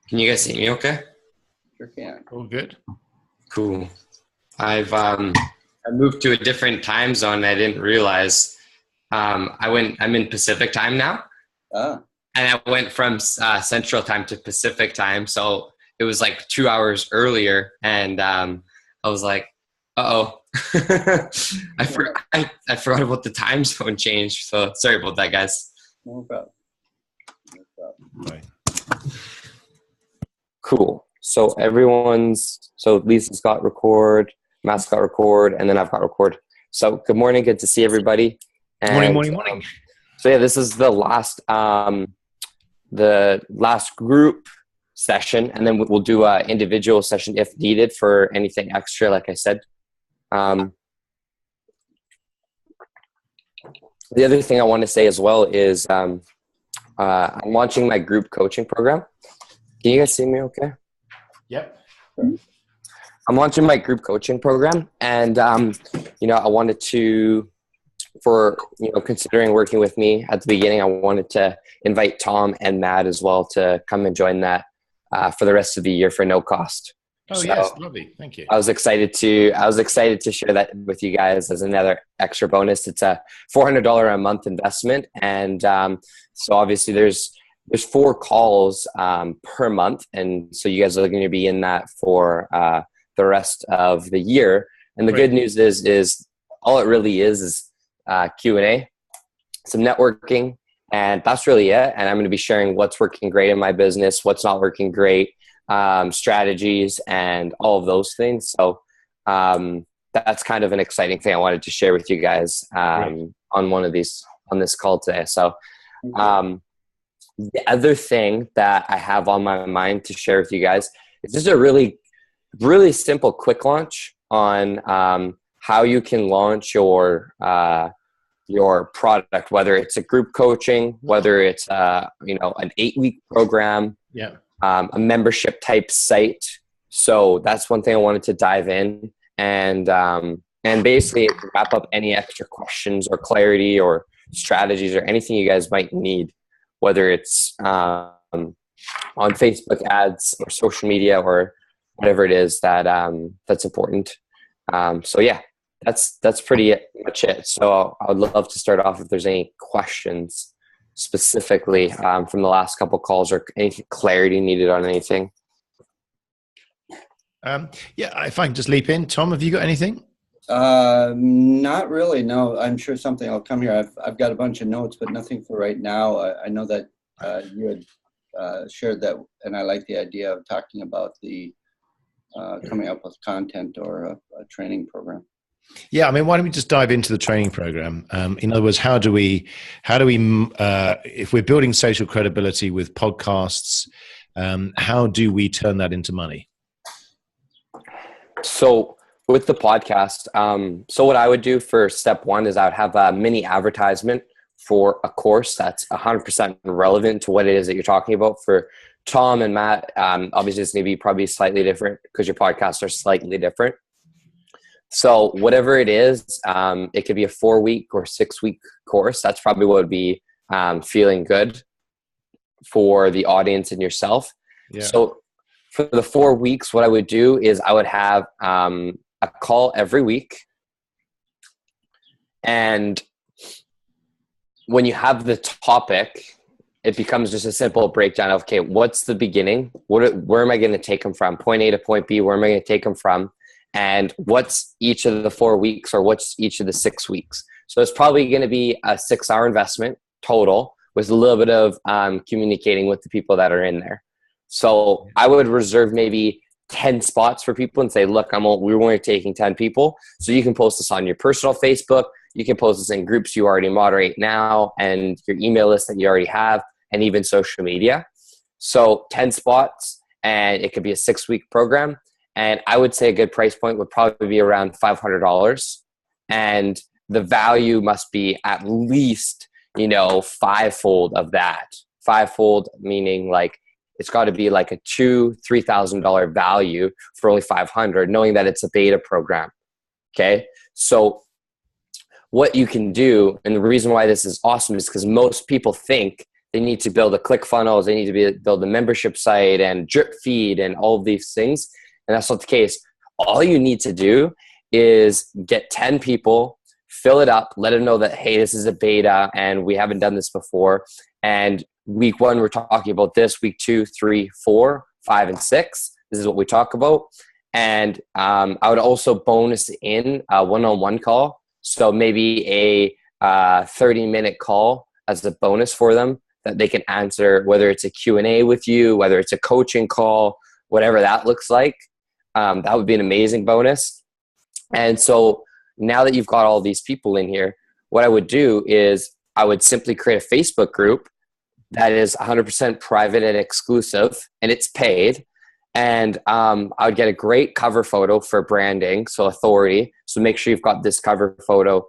Can you guys see me okay? Sure can. All good. Cool. I moved to a different time zone. I didn't realize. I'm in Pacific time now. Ah, And I went from Central time to Pacific time. So it was like 2 hours earlier. And I was like, uh-oh. I forgot about the time zone change. So sorry about that, guys. no problem. No problem. Right. Cool. So Lisa's got record, Matt's got record, and then I've got record. So good morning. Good to see everybody. And, Morning. So yeah, this is the last group session, and then we'll do a individual session if needed for anything extra, like I said. The other thing I want to say as well is I'm launching my group coaching program. Can you guys see me okay? Yep. I'm launching my group coaching program, and I wanted to, considering working with me at the beginning, I wanted to invite Tom and Matt as well to come and join that for the rest of the year for no cost. Oh, yes, lovely. Thank you. I was excited to share that with you guys as another extra bonus. It's a $400 a month investment, and so obviously there's 4 calls per month, and so you guys are going to be in that for the rest of the year. And the Great. good news is all it really is Q&A, some networking, and that's really it. And I'm going to be sharing what's working great in my business, what's not working great, strategies, and all of those things. So that's kind of an exciting thing I wanted to share with you guys on this call today. So the other thing that I have on my mind to share with you guys is just a really, really simple quick launch on how you can launch your product, whether it's a group coaching, whether it's an 8-week program, a membership type site. So that's one thing I wanted to dive in and basically wrap up any extra questions or clarity or strategies or anything you guys might need, whether it's on Facebook ads or social media or whatever it is that's important. So yeah, that's pretty much it. So I would love to start off if there's any questions specifically from the last couple calls or any clarity needed on anything. If I can just leap in. Tom, have you got anything? Not really. No, I'm sure something will come here. I've got a bunch of notes, but nothing for right now. I know that you had shared that, and I like the idea of talking about the coming up with content or a training program. Yeah, I mean, why don't we just dive into the training program? In other words, how do we, if we're building social credibility with podcasts, how do we turn that into money? So with the podcast, so what I would do for step 1 is I would have a mini advertisement for a course that's 100% relevant to what it is that you're talking about. For Tom and Matt, obviously it's going to be probably slightly different because your podcasts are slightly different. So whatever it is, it could be a 4-week or 6-week course. That's probably what would be feeling good for the audience and yourself. Yeah. So for the 4 weeks, what I would do is I would have a call every week. And when you have the topic, it becomes just a simple breakdown of, okay, what's the beginning? Where am I going to take them from? Point A to point B, where am I going to take them from? And what's each of the 4 weeks or what's each of the 6 weeks? So it's probably going to be a 6-hour investment total with a little bit of communicating with the people that are in there. So I would reserve maybe 10 spots for people and say, look, we're only taking 10 people. So you can post this on your personal Facebook. You can post this in groups you already moderate now and your email list that you already have and even social media. So 10 spots, and it could be a 6-week program. And I would say a good price point would probably be around $500. And the value must be at least, 5-fold of that. 5-fold meaning like it's got to be like a $2,000-$3,000 value for only $500, knowing that it's a beta program. Okay. So what you can do, and the reason why this is awesome is because most people think they need to build a ClickFunnels, they need to build a membership site and drip feed and all of these things. And that's not the case. All you need to do is get 10 people, fill it up, let them know that, hey, this is a beta and we haven't done this before. And week 1, we're talking about this. Week 2, 3, 4, 5, and 6, this is what we talk about. And I would also bonus in a one-on-one call. So maybe a 30-minute call as a bonus for them that they can answer, whether it's a Q&A with you, whether it's a coaching call, whatever that looks like. That would be an amazing bonus. And so now that you've got all these people in here, what I would do is I would simply create a Facebook group that is 100% private and exclusive, and it's paid. And I would get a great cover photo for branding, so authority. So make sure you've got this cover photo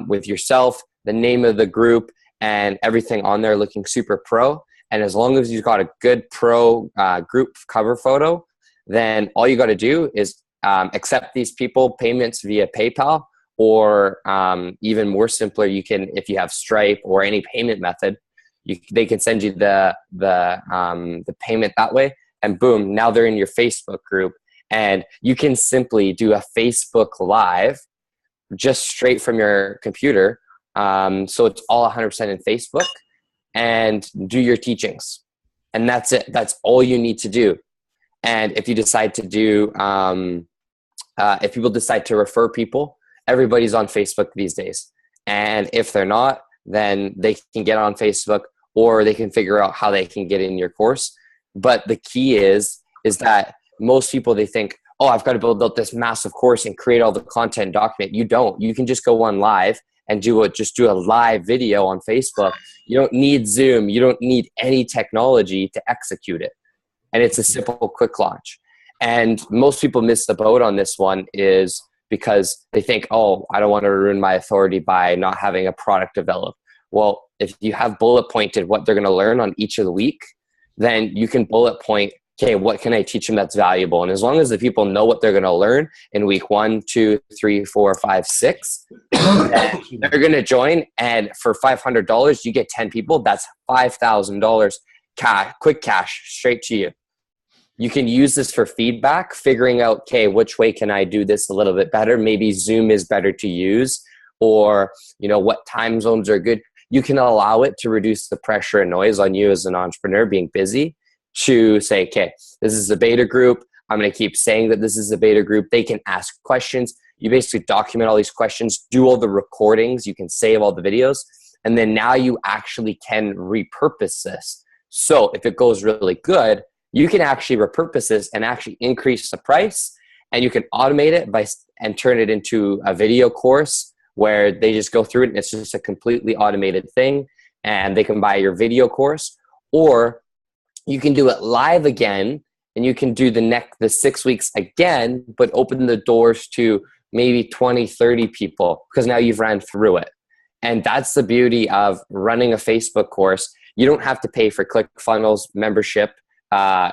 with yourself, the name of the group, and everything on there looking super pro. And as long as you've got a good pro group cover photo, then all you got to do is accept these people payments via PayPal, or even more simpler, you can, if you have Stripe or any payment method, they can send you the payment that way, and boom, now they're in your Facebook group. And you can simply do a Facebook Live just straight from your computer. So it's all 100% in Facebook, and do your teachings. And that's it. That's all you need to do. And if you decide to do, if people decide to refer people, everybody's on Facebook these days. And if they're not, then they can get on Facebook, or they can figure out how they can get in your course. But the key is that most people, they think, oh, I've got to build out this massive course and create all the content and document. You don't. You can just go on live and just do a live video on Facebook. You don't need Zoom. You don't need any technology to execute it. And it's a simple, quick launch. And most people miss the boat on this one is because they think, oh, I don't want to ruin my authority by not having a product developed. Well, if you have bullet pointed what they're going to learn on each of the week, then you can bullet point, okay, what can I teach them that's valuable? And as long as the people know what they're going to learn in week 1, 2, 3, 4, 5, 6, they're going to join. And for $500, you get 10 people. That's $5,000 cash, quick cash straight to you. You can use this for feedback, figuring out, okay, which way can I do this a little bit better? Maybe Zoom is better to use, or, what time zones are good. You can allow it to reduce the pressure and noise on you as an entrepreneur being busy, to say, okay, this is a beta group. I'm going to keep saying that this is a beta group. They can ask questions. You basically document all these questions, do all the recordings. You can save all the videos. And then now you actually can repurpose this. So if it goes really good, you can actually repurpose this and actually increase the price, and you can automate it and turn it into a video course where they just go through it and it's just a completely automated thing, and they can buy your video course. Or you can do it live again, and you can do the 6 weeks again, but open the doors to maybe 20, 30 people, because now you've ran through it. And that's the beauty of running a Facebook course. You don't have to pay for ClickFunnels membership,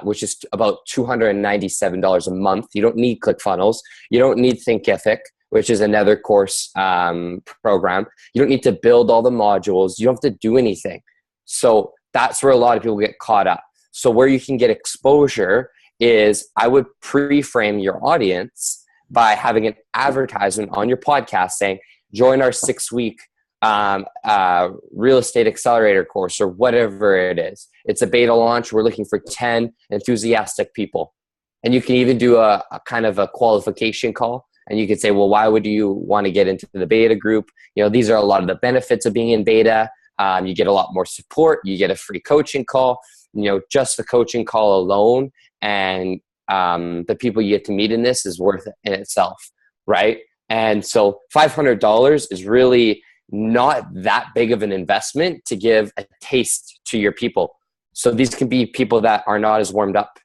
which is about $297 a month. You don't need ClickFunnels. You don't need Thinkific, which is another course program. You don't need to build all the modules. You don't have to do anything. So that's where a lot of people get caught up. So where you can get exposure is, I would pre-frame your audience by having an advertisement on your podcast saying, join our 6-week real estate accelerator course, or whatever it is. It's a beta launch. We're looking for 10 enthusiastic people. And you can even do a kind of a qualification call. And you could say, well, why would you want to get into the beta group? These are a lot of the benefits of being in beta. You get a lot more support. You get a free coaching call. Just the coaching call alone, and the people you get to meet in this is worth it in itself, right? And so $500 is really not that big of an investment to give a taste to your people. So these can be people that are not as warmed up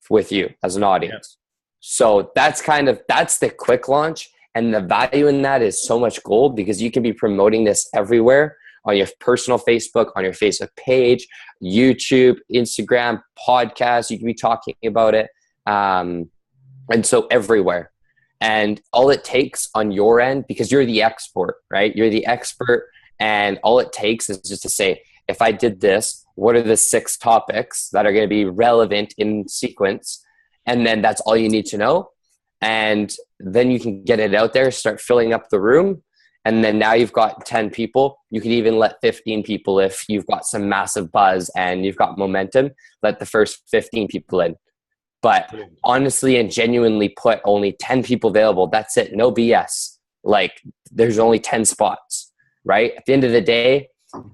with you as an audience. Yeah. So that's the quick launch, and the value in that is so much gold, because you can be promoting this everywhere, on your personal Facebook, on your Facebook page, YouTube, Instagram, podcast. You can be talking about it. And so everywhere. And all it takes on your end, because you're the expert, right? You're the expert, and all it takes is just to say, if I did this, what are the 6 topics that are going to be relevant in sequence, and then that's all you need to know. And then you can get it out there, start filling up the room. And then now you've got 10 people. You can even let 15 people if you've got some massive buzz and you've got momentum. Let the first 15 people in. But honestly and genuinely put only 10 people available. That's it. No BS. Like, there's only 10 spots, right? At the end of the day,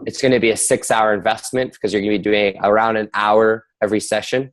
it's going to be a 6-hour investment because you're going to be doing around an hour every session.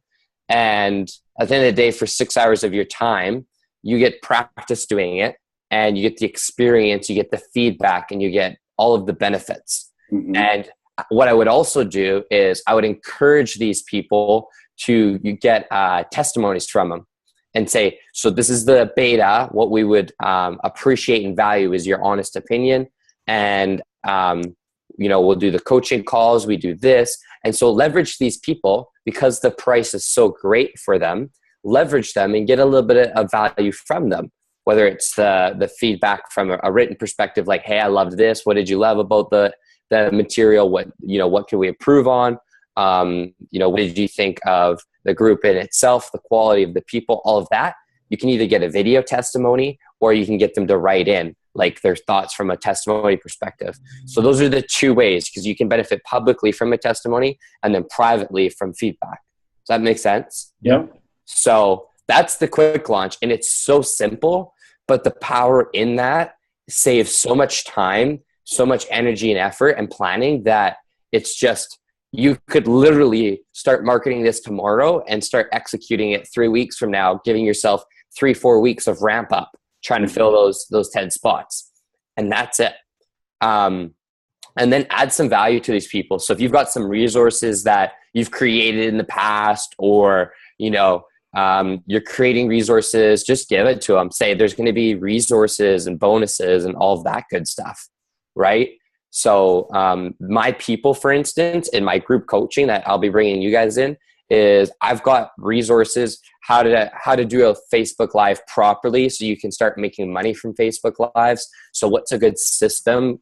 And at the end of the day, for 6 hours of your time, you get practice doing it, and you get the experience, you get the feedback, and you get all of the benefits. Mm-hmm. And what I would also do is I would encourage these people to get testimonies from them and say, so this is the beta. What we would appreciate and value is your honest opinion. And, we'll do the coaching calls. We do this. And so leverage these people because the price is so great for them. Leverage them and get a little bit of value from them, whether it's the feedback from a written perspective, like, hey, I loved this. What did you love about the material? What can we improve on? What did you think of the group in itself, the quality of the people, all of that? You can either get a video testimony or you can get them to write in like their thoughts from a testimony perspective. So those are the 2 ways, because you can benefit publicly from a testimony and then privately from feedback. Does that make sense? Yeah. So that's the quick launch, and it's so simple, but the power in that saves so much time, so much energy and effort and planning that it's just, you could literally start marketing this tomorrow and start executing it 3 weeks from now, giving yourself 3-4 weeks of ramp up, trying to fill those 10 spots. And that's it. And then add some value to these people. So if you've got some resources that you've created in the past, or, you're creating resources, just give it to them. Say there's going to be resources and bonuses and all of that good stuff, right? So my people, for instance, in my group coaching that I'll be bringing you guys in, is I've got resources, how to do a Facebook Live properly so you can start making money from Facebook Lives. So what's a good system?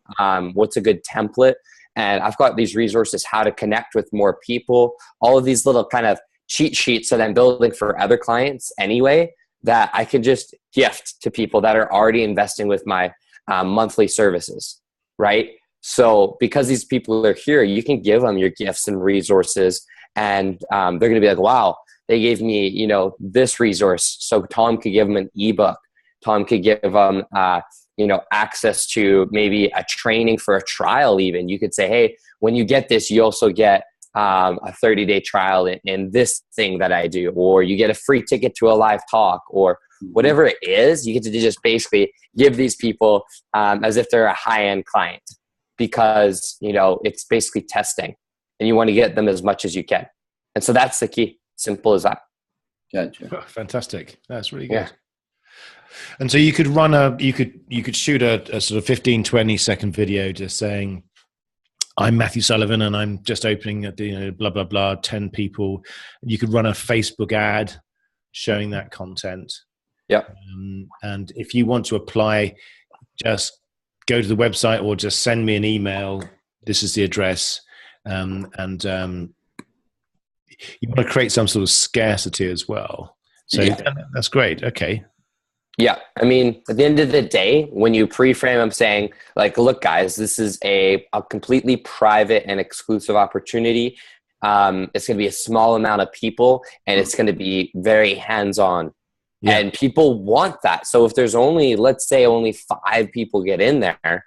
What's a good template? And I've got these resources, how to connect with more people, all of these little kind of cheat sheets that I'm building for other clients anyway, that I can just gift to people that are already investing with my monthly services, right? So because these people are here, you can give them your gifts and resources, and they're going to be like, wow, they gave me, this resource. So Tom could give them an ebook. Tom could give them, access to maybe a training for a trial even. You could say, hey, when you get this, you also get a 30-day trial in this thing that I do, or you get a free ticket to a live talk, or whatever it is. You get to just basically give these people as if they're a high-end client, because, it's basically testing, and you want to get them as much as you can. And so that's the key. Simple as that. Gotcha. Oh, fantastic. That's really good. Yeah. And so you could run you could shoot a sort of 15-20 second video just saying, I'm Matthew Sullivan and I'm just opening at blah, blah, blah, 10 people. You could run a Facebook ad showing that content. Yeah. And if you want to apply, just go to the website or just send me an email. This is the address. And you want to create some sort of scarcity as well. So yeah. That's great. Okay. Yeah. I mean, at the end of the day, when you pre-frame them saying like, look guys, this is a completely private and exclusive opportunity. It's going to be a small amount of people and it's going to be very hands-on. Yeah. And people want that. So if there's let's say only 5 people get in there,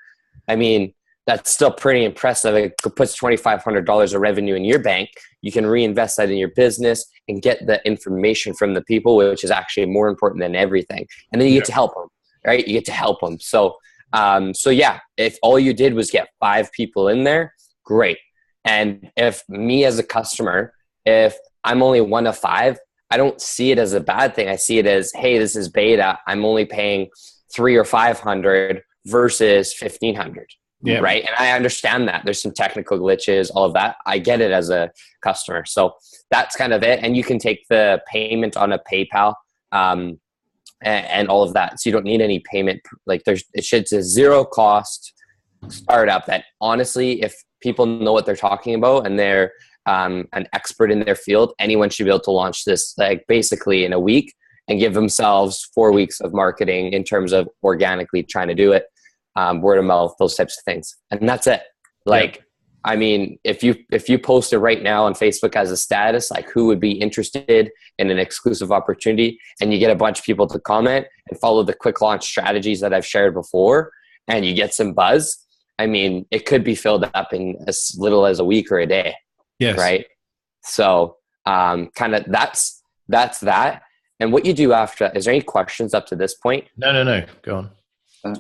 I mean, that's still pretty impressive. It puts $2,500 of revenue in your bank. You can reinvest that in your business and get the information from the people, which is actually more important than everything. And then you get to help them, right? You get to help them. So yeah, if all you did was get 5 people in there, great. And if me as a customer, if I'm only 1 of 5, I don't see it as a bad thing. I see it as, hey, this is beta. I'm only paying $300 or $500 versus $1,500. Yeah. Right. And I understand that there's some technical glitches, all of that. I get it as a customer. So that's kind of it. And you can take the payment on a PayPal and all of that. So you don't need any payment. Like it's a zero cost startup that honestly, if people know what they're talking about and they're an expert in their field, anyone should be able to launch this like basically in a week and give themselves 4 weeks of marketing in terms of organically trying to do it, word of mouth, those types of things. And that's it. Like, I mean, if you post it right now on Facebook as a status, like who would be interested in an exclusive opportunity, and you get a bunch of people to comment and follow the quick launch strategies that I've shared before, and you get some buzz, I mean, it could be filled up in as little as a week or a day. Yes. Right. So kind of that's that. And what you do after, is there any questions up to this point? No. Go on.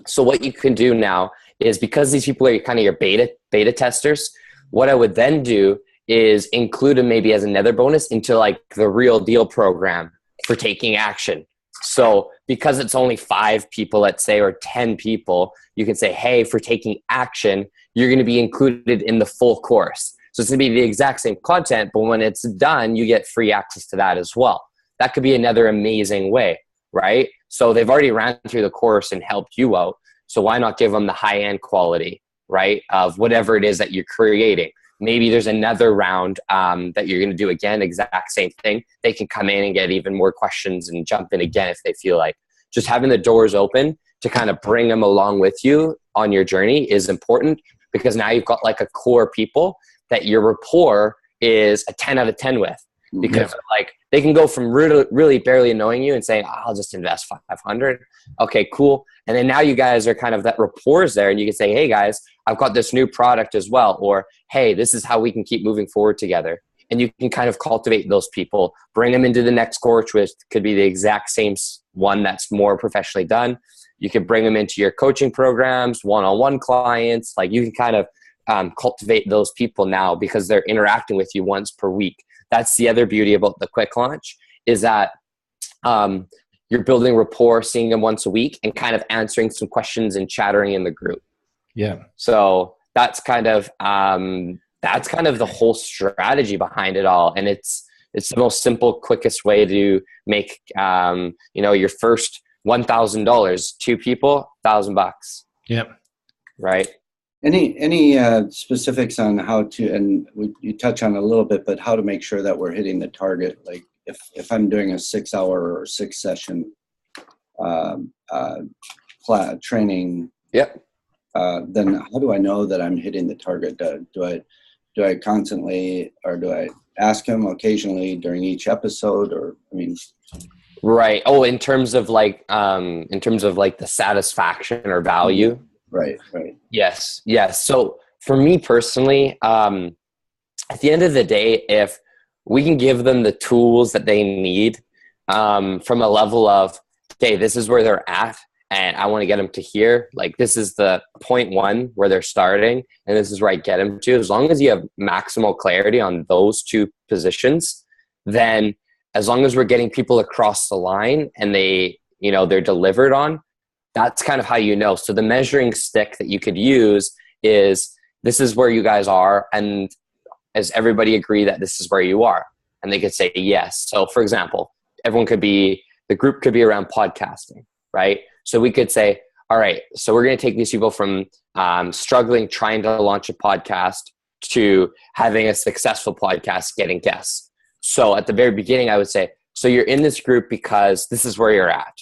So what you can do now is, because these people are kind of your beta testers, what I would then do is include them maybe as another bonus into like the real deal program for taking action. So because it's only 5 people, let's say, or 10 people, you can say, hey, for taking action, you're going to be included in the full course. So it's going to be the exact same content, but when it's done, you get free access to that as well. That could be another amazing way, right? So they've already ran through the course and helped you out. So why not give them the high-end quality, right, of whatever it is that you're creating? Maybe there's another round that you're going to do again, exact same thing. They can come in and get even more questions and jump in again if they feel like. Just having the doors open to kind of bring them along with you on your journey is important, because now you've got like a core people that your rapport is a 10 out of 10 with. Because like they can go from really, really barely knowing you and saying, oh, I'll just invest 500. Okay, cool. And then now you guys are kind of, that rapport is there, and you can say, hey guys, I've got this new product as well. Or, hey, this is how we can keep moving forward together. And you can kind of cultivate those people, bring them into the next course, which could be the exact same one that's more professionally done. You could bring them into your coaching programs, one-on-one clients. Like you can kind of cultivate those people now because they're interacting with you once per week. That's the other beauty about the quick launch, is that you're building rapport, seeing them once a week, and kind of answering some questions and chattering in the group. Yeah. So that's kind of the whole strategy behind it all. And it's the most simple, quickest way to make, your first $1,000, 2 people, $1,000. Yeah. Right. Any specifics on how to, and you touch on it a little bit, but how to make sure that we're hitting the target? Like if I'm doing a 6-hour or 6 session training, then how do I know that I'm hitting the target? Do I constantly, or do I ask him occasionally during each episode, or Right. Oh, in terms of the satisfaction or value. Right. Yes. So for me personally, at the end of the day, if we can give them the tools that they need from a level of, okay, this is where they're at, and I want to get them to here. Like this is the point 1 where they're starting, and this is where I get them to. As long as you have maximal clarity on those 2 positions, then as long as we're getting people across the line and they're delivered on, that's kind of how you know. So the measuring stick that you could use is, this is where you guys are, and does everybody agree that this is where you are? And they could say yes. So for example, the group could be around podcasting, right? So we could say, all right, so we're going to take these people from struggling, trying to launch a podcast, to having a successful podcast, getting guests. So at the very beginning, I would say, so you're in this group because this is where you're at.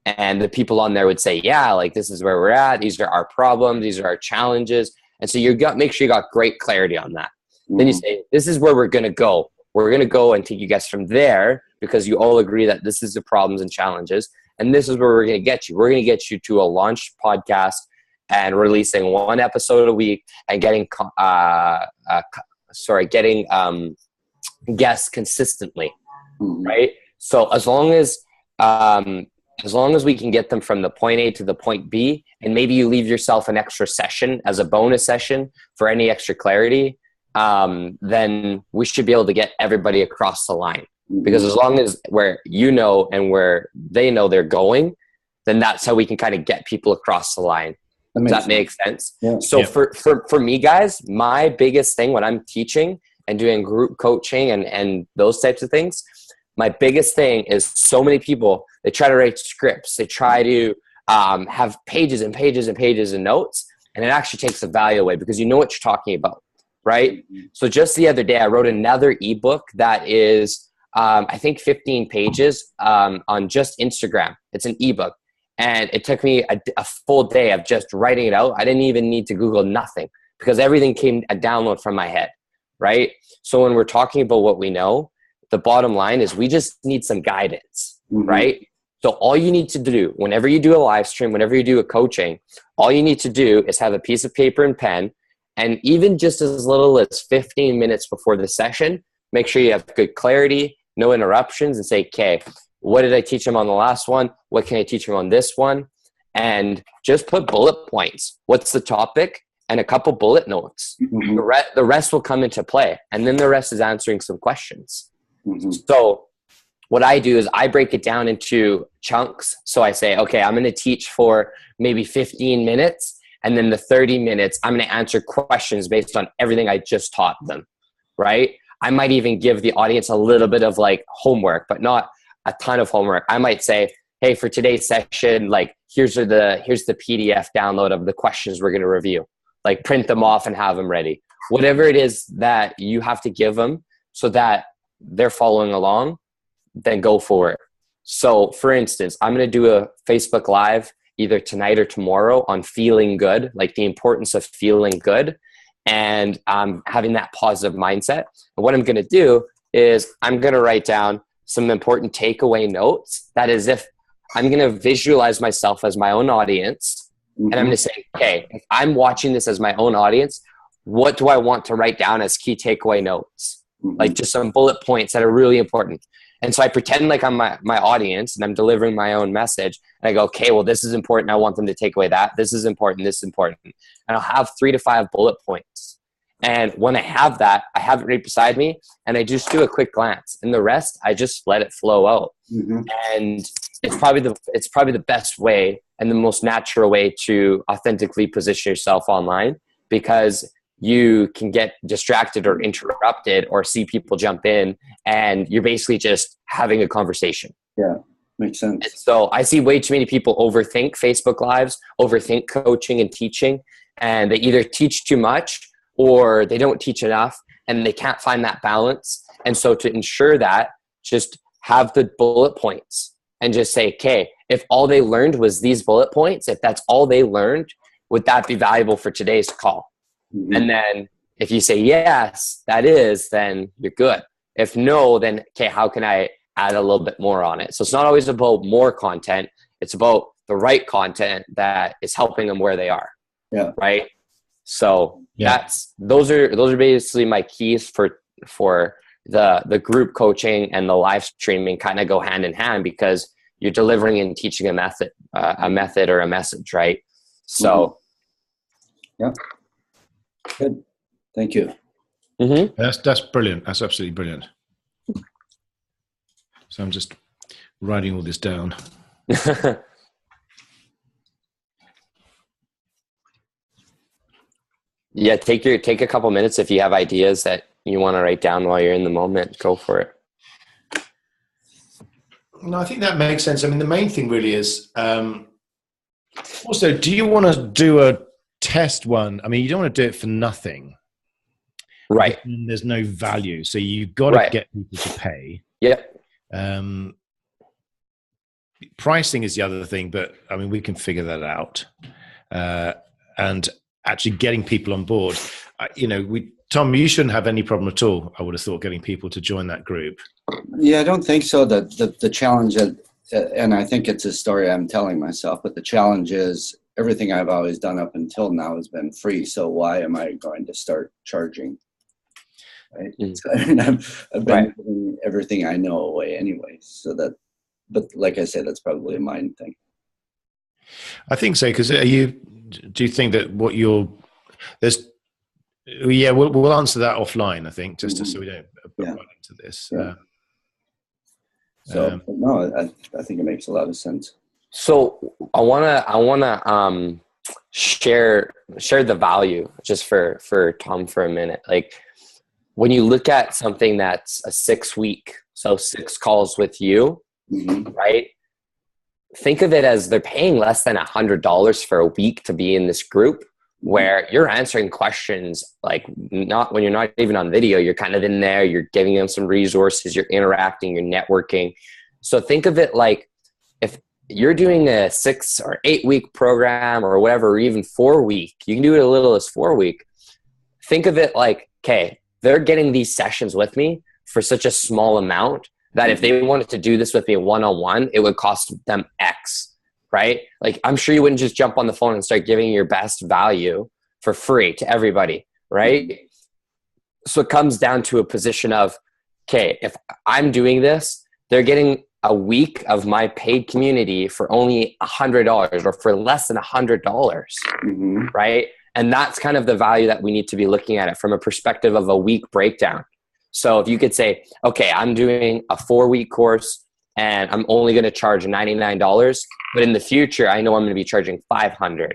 And the people on there would say, yeah, like this is where we're at. These are our problems. These are our challenges. And so make sure you got great clarity on that. Mm-hmm. Then you say, this is where we're going to go. We're going to go and take you guys from there because you all agree that this is the problems and challenges. And this is where we're going to get you. We're going to get you to a launched podcast and releasing 1 episode a week and getting guests consistently, right? So as long as we can get them from the point A to the point B, and maybe you leave yourself an extra session as a bonus session for any extra clarity, then we should be able to get everybody across the line. Because as long as where and where they know they're going, then that's how we can kind of get people across the line. Does that make sense? Yeah. So for me, guys, my biggest thing when I'm teaching and doing group coaching and those types of things, my biggest thing is so many people, they try to write scripts. They try to have pages and pages and pages and notes, and it actually takes the value away because you know what you're talking about, right? So just the other day, I wrote another ebook that is, I think 15 pages on just Instagram. It's an ebook. And it took me a full day of just writing it out. I didn't even need to Google nothing because everything came a download from my head, right? So when we're talking about what we know, the bottom line is we just need some guidance, right? So all you need to do whenever you do a live stream, whenever you do a coaching, all you need to do is have a piece of paper and pen. And even just as little as 15 minutes before the session, make sure you have good clarity, no interruptions, and say, okay, what did I teach them on the last one? What can I teach them on this one? And just put bullet points. What's the topic? And a couple bullet notes. The rest will come into play. And then the rest is answering some questions. So what I do is I break it down into chunks. So I say, okay, I'm going to teach for maybe 15 minutes. And then the 30 minutes, I'm going to answer questions based on everything I just taught them, right? I might even give the audience a little bit of like homework, but not a ton of homework. I might say, hey, for today's session, like here's the PDF download of the questions we're going to review. Like print them off and have them ready. Whatever it is that you have to give them so that they're following along, then go for it. So for instance, I'm going to do a Facebook Live either tonight or tomorrow on feeling good, like the importance of feeling good and having that positive mindset. And what I'm going to do is I'm going to write down some important takeaway notes. That is, if I'm going to visualize myself as my own audience, and I'm going to say, okay, if I'm watching this as my own audience, what do I want to write down as key takeaway notes? Like just some bullet points that are really important. And so I pretend like I'm my audience and I'm delivering my own message. And I go, okay, well, this is important. I want them to take away that. This is important. This is important. And I'll have 3 to 5 bullet points. And when I have that, I have it right beside me and I just do a quick glance, and the rest, I just let it flow out. And it's probably the best way and the most natural way to authentically position yourself online, because you can get distracted or interrupted or see people jump in and you're basically just having a conversation. Yeah, makes sense. And so I see way too many people overthink Facebook Lives, overthink coaching and teaching, and they either teach too much or they don't teach enough and they can't find that balance. And so to ensure that, just have the bullet points and just say, okay, if all they learned was these bullet points, if that's all they learned, would that be valuable for today's call? And then if you say, yes, that is, then you're good. If no, then, okay, how can I add a little bit more on it? So it's not always about more content. It's about the right content that is helping them where they are. Yeah. Right. So those are basically my keys for the group coaching, and the live streaming kind of go hand in hand because you're delivering and teaching a method or a message. Right. So. Yeah. Good. Thank you. That's brilliant. That's absolutely brilliant. So I'm just writing all this down. Yeah, take a couple minutes if you have ideas that you want to write down while you're in the moment. Go for it. No, I think that makes sense. I mean, the main thing really is also, do you want to do a test one? I mean, you don't want to do it for nothing. Right. There's no value. So you've got to get people to pay. Yep. Pricing is the other thing, but I mean, we can figure that out. And actually getting people on board, Tom, you shouldn't have any problem at all, I would have thought, getting people to join that group. Yeah, I don't think so. The challenge, and I think it's a story I'm telling myself, but the challenge is everything I've always done up until now has been free. So why am I going to start charging? Right. So, I mean, I've been giving everything I know away anyway. So but like I said, that's probably a mind thing. I think so. Because do you think that we'll answer that offline, I think, just so we don't run into this. Yeah. No, I think it makes a lot of sense. So I wanna share the value just for Tom for a minute. Like when you look at something that's a 6-week, so 6 calls with you, right? Think of it as they're paying less than $100 for a week to be in this group. where you're answering questions, like not when you're not even on video, you're kind of in there, you're giving them some resources, you're interacting, you're networking. So think of it like if you're doing a 6 or 8 week program or whatever, or even 4 week, you can do it as little as 4 week. Think of it like, okay, they're getting these sessions with me for such a small amount that if they wanted to do this with me one-on-one, it would cost them X, right? Like, I'm sure you wouldn't just jump on the phone and start giving your best value for free to everybody, right? So it comes down to a position of, okay, if I'm doing this, they're getting a week of my paid community for only $100 or for less than $100, right? And that's kind of the value that we need to be looking at it from a perspective of a week breakdown. So if you could say, okay, I'm doing a 4-week course and I'm only going to charge $99, but in the future, I know I'm going to be charging $500,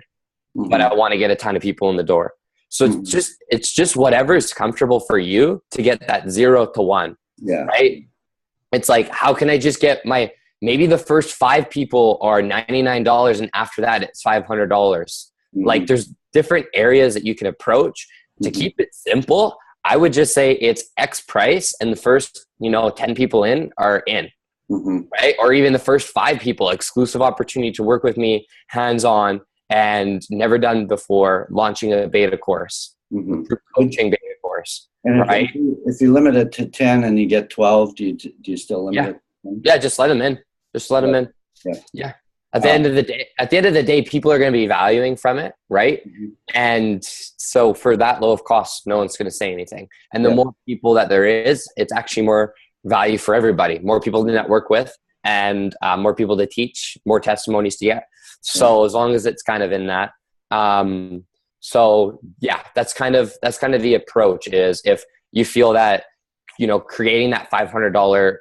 but I want to get a ton of people in the door. So it's just whatever is comfortable for you to get that 0 to 1, right? It's like, how can I just get maybe the first 5 people are $99 and after that it's $500. Like, there's different areas that you can approach to keep it simple. I would just say it's X price and the first, 10 people in are in, right? Or even the first 5 people, exclusive opportunity to work with me hands-on and never done before, launching a beta course, coaching beta course, and right? If you limit it to 10 and you get 12, do you still limit it? Yeah, just let them in. Just let them in. Yeah. At the end of the day, people are going to be valuing from it, right? And so for that low of cost, no one's going to say anything. And the more people that there is, it's actually more value for everybody. More people to network with, and more people to teach, more testimonies to get. So as long as it's kind of in that, so yeah, that's kind of the approach. Is if you feel that creating that $500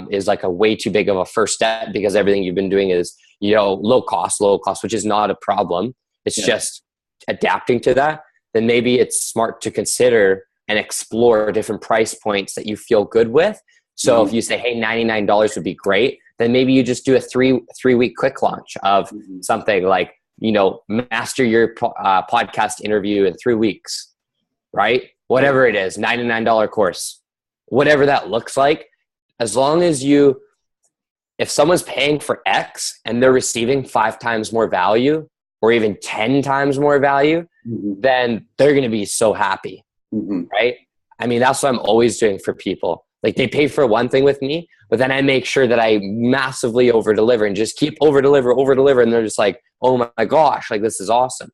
is like a way too big of a first step because everything you've been doing is low cost, which is not a problem. It's just adapting to that. Then maybe it's smart to consider and explore different price points that you feel good with. So if you say, hey, $99 would be great, then maybe you just do a three-week quick launch of something like, master your podcast interview in 3 weeks, right? Whatever it is, $99 course, whatever that looks like. As long as if someone's paying for X and they're receiving 5 times more value or even 10 times more value, then they're going to be so happy, right? I mean, that's what I'm always doing for people. Like, they pay for one thing with me, but then I make sure that I massively over deliver and just keep over deliver. And they're just like, oh my gosh, like, this is awesome.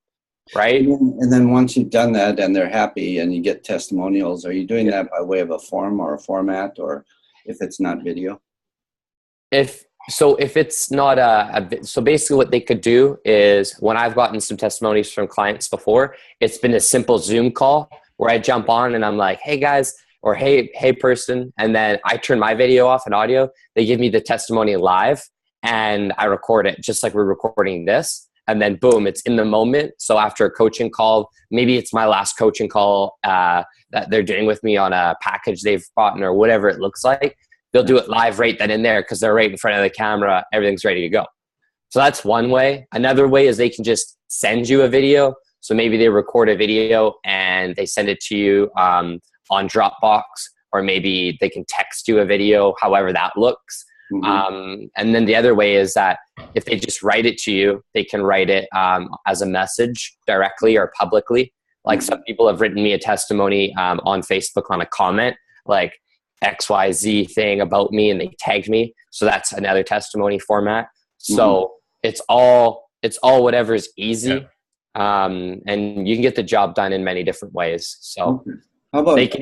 Right. And then once you've done that and they're happy and you get testimonials, are you doing that by way of a form or a format, or if it's not video? If it's not so basically what they could do is, when I've gotten some testimonies from clients before, it's been a simple Zoom call where I jump on and I'm like, hey guys, or hey person, and then I turn my video off and audio. They give me the testimony live and I record it just like we're recording this, and then boom, it's in the moment. So after a coaching call, maybe it's my last coaching call that they're doing with me on a package they've bought or whatever it looks like, they'll do it live right then and there because they're right in front of the camera. Everything's ready to go. So that's one way. Another way is they can just send you a video. So maybe they record a video and they send it to you on Dropbox, or maybe they can text you a video, however that looks. And then the other way is that if they just write it to you, they can write it as a message directly or publicly. Like, some people have written me a testimony on Facebook on a comment, like XYZ thing about me, and they tagged me. So that's another testimony format. So it's all whatever is easy. And you can get the job done in many different ways. So how about like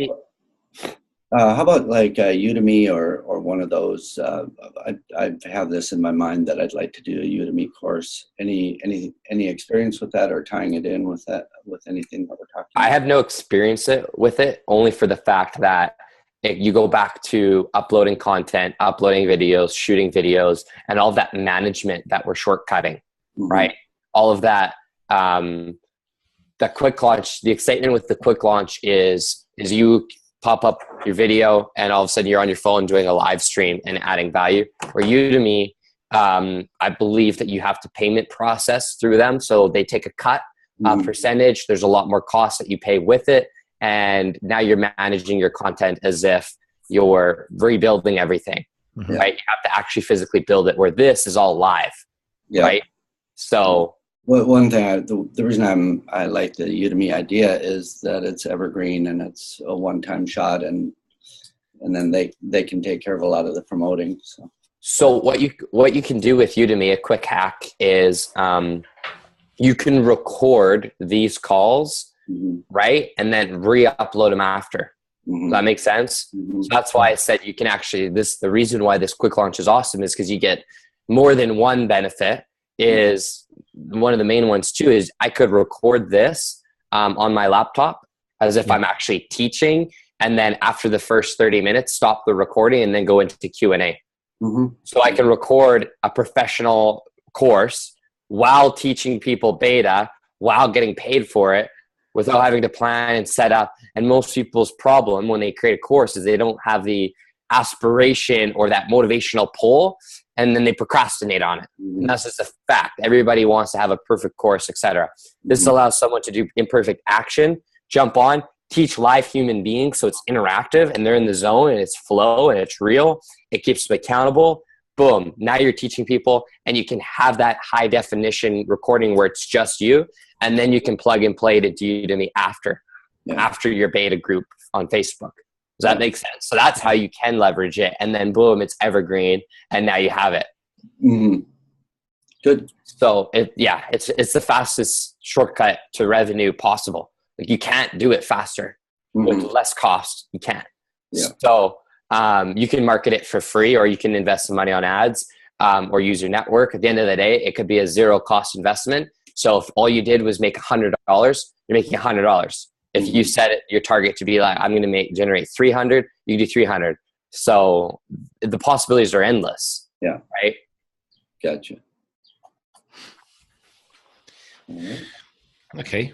Udemy or one of those? I have this in my mind that I'd like to do a Udemy course. Any experience with that, or tying it in with that, with anything that we're talking about? I have no experience with it, only for the fact that you go back to uploading content, uploading videos, shooting videos, and all that management that we're shortcutting, right? All of that. The quick launch, the excitement with the quick launch is you pop up your video and all of a sudden you're on your phone doing a live stream and adding value. Or Udemy, I believe that you have to payment process through them. So they take a cut percentage. There's a lot more costs that you pay with it. And now you're managing your content as if you're rebuilding everything, right? You have to actually physically build it, where this is all live, right? So one thing, the reason I like the Udemy idea is that it's evergreen and it's a one-time shot, and then they can take care of a lot of the promoting. So what you can do with Udemy, a quick hack is you can record these calls, right? And then re-upload them after. Does that make sense? So that's why I said you can actually, the reason why this quick launch is awesome is because you get more than one benefit. Is one of the main ones too, is I could record this on my laptop as if I'm actually teaching. And then after the first 30 minutes, stop the recording and then go into Q&A. So I can record a professional course while teaching people beta, while getting paid for it, without having to plan and set up. And most people's problem when they create a course is they don't have the aspiration or that motivational pull, and then they procrastinate on it. And that's just a fact. Everybody wants to have a perfect course, etc. This allows someone to do imperfect action, jump on, teach live human beings, so it's interactive and they're in the zone and it's flow and it's real. It keeps them accountable. Boom. Now you're teaching people, and you can have that high definition recording where it's just you, and then you can plug and play to Udemy after your beta group on Facebook. Does that make sense? So that's how you can leverage it, and then boom, it's evergreen, and now you have it. Good. So it's the fastest shortcut to revenue possible. Like, you can't do it faster with less cost. You can't. So you can market it for free, or you can invest some money on ads, or use your network. At the end of the day, it could be a zero cost investment. So if all you did was make $100, you're making $100. If you set it, your target to be like, I'm going to generate 300, you do 300. So the possibilities are endless. Yeah. Right. Gotcha. Okay.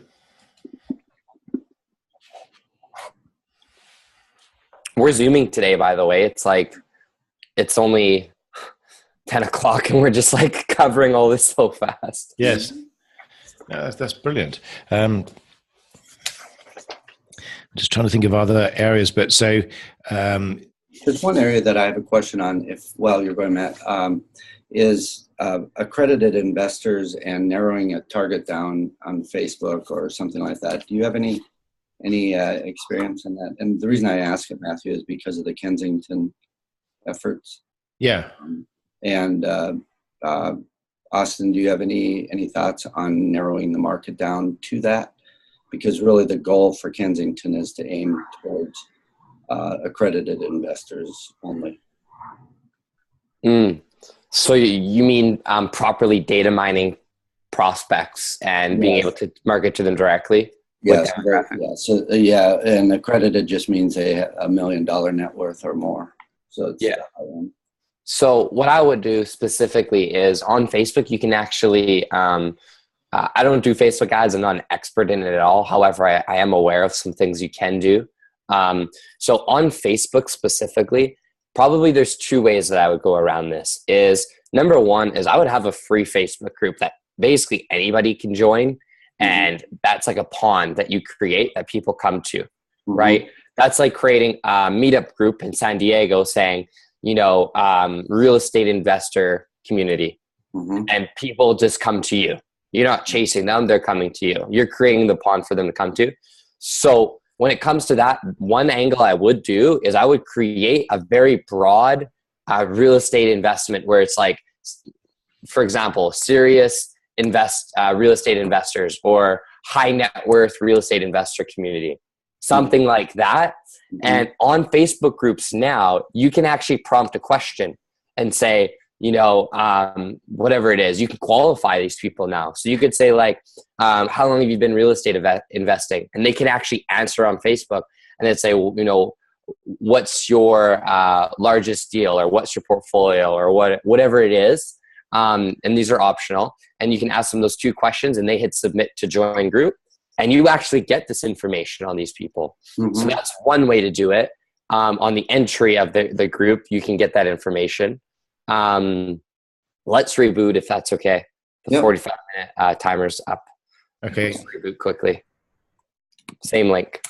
We're Zooming today, by the way. It's only 10 o'clock and we're just like covering all this so fast. Yes. That's brilliant. Just trying to think of other areas, but so there's one area that I have a question on. While you're going, Matt, is accredited investors and narrowing a target down on Facebook or something like that. Do you have any experience in that? And the reason I ask it, Matthew, is because of the Kensington efforts. Yeah. And Austin, do you have any thoughts on narrowing the market down to that? Because really the goal for Kensington is to aim towards accredited investors only. So you mean properly data mining prospects and being able to market to them directly? Yes. So and accredited just means $1 million net worth or more. So it's So what I would do specifically is on Facebook, you can actually, I don't do Facebook ads. I'm not an expert in it at all. However, I am aware of some things you can do. So on Facebook specifically, probably there's two ways that I would go around this. Is number one is I would have a free Facebook group that basically anybody can join. And that's like a pond that you create that people come to, right? That's like creating a meetup group in San Diego saying, real estate investor community. And people just come to you. You're not chasing them, they're coming to you. You're creating the pond for them to come to. So when it comes to that, one angle I would do is I would create a very broad real estate investment where it's like, for example, serious real estate investors or high net worth real estate investor community, something like that. And on Facebook groups now, you can actually prompt a question and say, whatever it is, you can qualify these people now. So you could say like, how long have you been real estate investing? And they can actually answer on Facebook and then say, what's your largest deal, or what's your portfolio, or whatever it is. And these are optional. And you can ask them those two questions and they hit submit to join group. And you actually get this information on these people. So that's one way to do it. On the entry of the group, you can get that information. Let's reboot if that's okay. The 45-minute timer's up. Okay. Just reboot quickly. Same link.